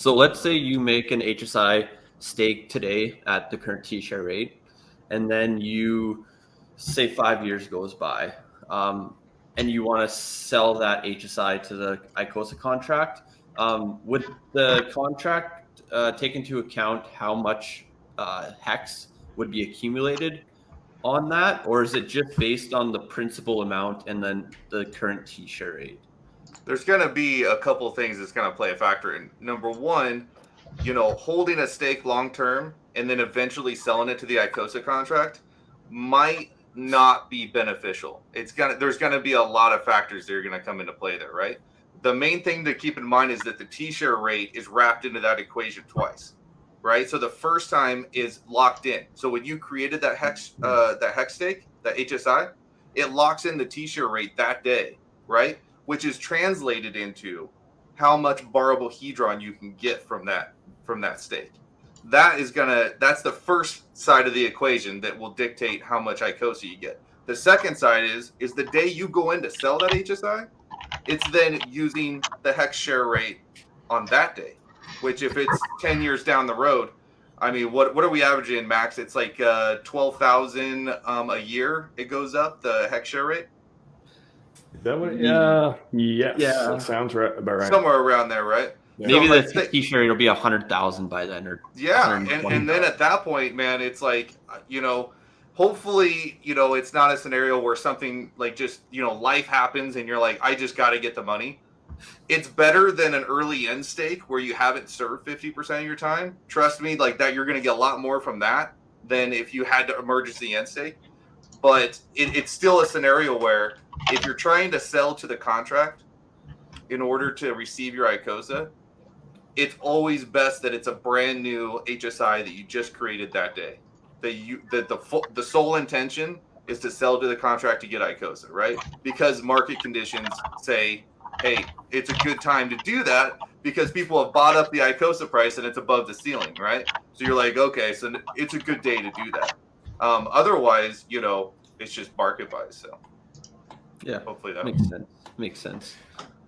So let's say you make an HSI stake today at the current T-share rate, and then you say 5 years goes by, and you want to sell that HSI to the Icosa contract. Would the contract take into account how much hex would be accumulated on that, or is it just based on the principal amount and then the current T-share rate? There's going to be a couple of things that's going to play a factor in. Number one, holding a stake long term and then eventually selling it to the Icosa contract might not be beneficial. There's gonna be a lot of factors that are gonna come into play there, right? The main thing to keep in mind is that the T-share rate is wrapped into that equation twice, right? So the first time is locked in. So when you created that hex stake, that HSI, it locks in the T-share rate that day, right? Which is translated into how much borrowable hedron you can get from that stake. That's the first side of the equation that will dictate how much Icosa you get. The second side is the day you go in to sell that HSI, it's then using the hex share rate on that day, which if it's 10 years down the road, I mean, what are we averaging, Max? It's like 12,000 a year it goes up, the hex share rate. That way, yes, Yeah. that sounds right, about right. Somewhere around there, right? Maybe so, the T-share rate will be 100,000 by then, or and then at that point, man, it's like, hopefully, it's not a scenario where something like just life happens and you're like, I just got to get the money. It's better than an early end stake where you haven't served 50% of your time. Trust me, like that, you're going to get a lot more from that than if you had to emergency end stake. But it's still a scenario where if you're trying to sell to the contract in order to receive your Icosa, it's always best that it's a brand new HSI that you just created that day. The sole intention is to sell to the contract to get Icosa, right? Because market conditions say, hey, it's a good time to do that because people have bought up the Icosa price and it's above the ceiling, right? So you're like, okay, so it's a good day to do that. Otherwise, it's just market buys. So yeah, hopefully that makes sense.